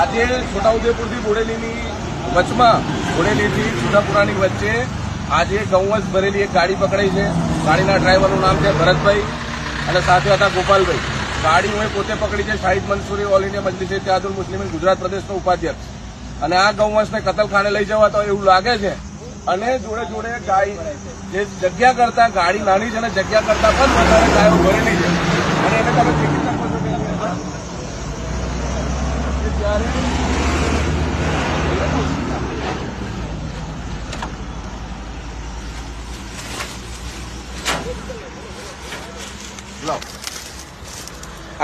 આજે છોટાઉદેપુરથી બોડેલીની વચમાં બોડેલીથી સુધાપુરાની વચ્ચે આજે ગૌવંશ ભરેલી એક ગાડી પકડાઈ છે. ગાડીના ડ્રાઈવરનું નામ છે ભરતભાઈ અને સાથે હતા ગોપાલભાઈ. ગાડી હું પોતે પકડી છે. શાહિદ મંસૂરી ઓલ ઇન્ડિયા મજલિસે ઇત્તેહાદુલ મુસ્લિમીન ગુજરાત પ્રદેશનો ઉપાધ્યક્ષ. અને આ ગૌવંશને કતલખાને લઈ જવા તો એવું લાગે છે. અને જોડે જોડે ગાય જે જગ્યા કરતા ગાડી નાની છે અને જગ્યા કરતા પણ વધારે ગાયો ભરેલી છે. અને એને તમે દેખી શકો છો કે જ્યારે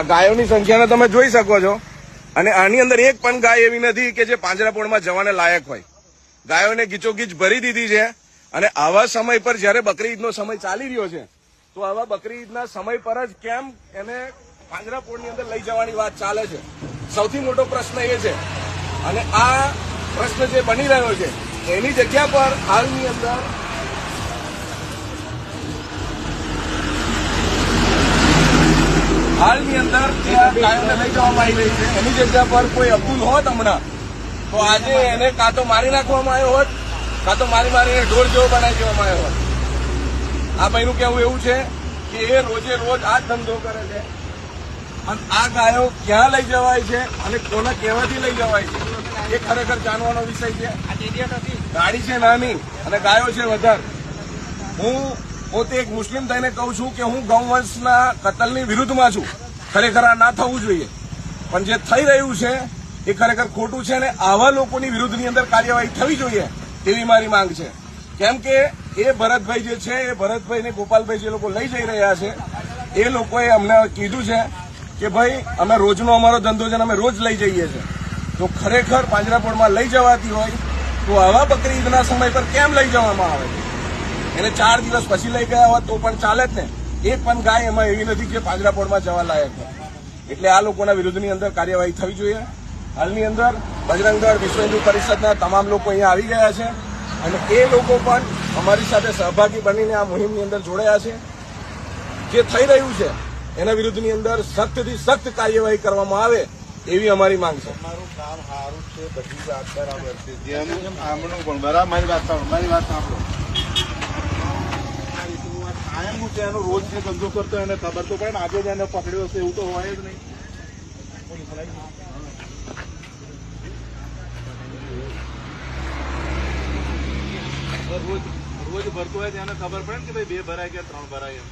આ ગાયોની સંખ્યાને તમે જોઈ શકો છો. અને આની અંદર એક પણ ગાય એવી નથી કે જે પાંજરાપોળમાં જવાને લાયક હોય. ગાયોને ગીચોગીચ ભરી દીધી છે. અને આવા સમય પર જયારે બકરી ઈદનો સમય ચાલી રહ્યો છે તો આવા બકરી ઈદના સમય પર જ કેમ એને પાંજરાપોળની અંદર લઈ જવાની વાત ચાલે છે, સૌથી મોટો પ્રશ્ન એ છે. અને આ પ્રશ્ન જે બની રહ્યો છે એની જગ્યા પર હાલની અંદર ગાયોને લઈ જવામાં આવી રહી છે એની જગ્યા પર કોઈ અબ્દુલ હોત હમણાં તો આજે એને કાં તો મારી નાખવામાં આવ્યો હોત, કાં તો મારીને ઢોર જેવો બનાવી દેવામાં આવ્યો હોત. આ ભાઈનું કહેવું એવું છે કે એ રોજે રોજ આ ધંધો કરે છે. અને આ ગાયો ક્યાં લઈ જવાય છે અને કોના કહેવાથી લઈ જવાય છે એ ખરેખર જાણવાનો વિષય છે. ગાડી છે નાની અને ગાયો છે વધારે. હું પોતે એક મુસ્લિમ થઈને કહું છું કે હું ગૌવંશના કતલની વિરુદ્ધમાં છું. ખરેખર આ ના થવું જોઈએ, પણ જે થઈ રહ્યું છે એ ખરેખર ખોટું છે. અને આવા લોકોની વિરુદ્ધની અંદર કાર્યવાહી થવી જોઈએ તેવી મારી માંગ છે. કેમ કે એ ભરતભાઈ જે છે એ ભરતભાઈ ને ગોપાલભાઈ જે લોકો લઈ જઈ રહ્યા છે એ લોકોએ અમને કીધું છે કે ભાઈ અમે રોજનો અમારો ધંધો છે અને અમે રોજ લઈ જઈએ છીએ. તો ખરેખર પાંજરાપોળમાં લઈ જવાતી હોય તો આવા બકરી ઈદના સમય પર કેમ લઈ જવામાં આવે છે? એને 4 દિવસ પછી લઈ ગયા હોત તો પણ ચાલે જ ને. એક પણ ગાય એમાં એવી નથી કે પાંજરાપોળમાં જવા લાયક હોય. એટલે આ લોકોના વિરુદ્ધની અંદર કાર્યવાહી થવી જોઈએ. હાલની અંદર બજરંગ દળ, વિશ્વ હિન્દુ પરિષદના તમામ લોકો અહીંયા આવી ગયા છે અને એ લોકો પણ અમારી સાથે સહભાગી બનીને આ મુહિમની અંદર જોડાયા છે. જે થઈ રહ્યું છે એના વિરુદ્ધની અંદર સખ્તથી સખ્ત કાર્યવાહી કરવામાં આવે એવી અમારી માંગ છે. મારું કામ સારું છે, બધી વાત બરાબર છે. જેનું આમનું પણ બરાબર. મારી વાત સાંભળો. કાયમ હું છે એનો રોજ જે ધંધો કરતો એને ખબર તો પડે ને. આજે જ એને પકડ્યો છે એવું તો હોય જ નહીં. રોજ ભરતો હોય તો એને ખબર પડે ને કે ભાઈ 2 ભરાય કે 3 ભરાય એમ.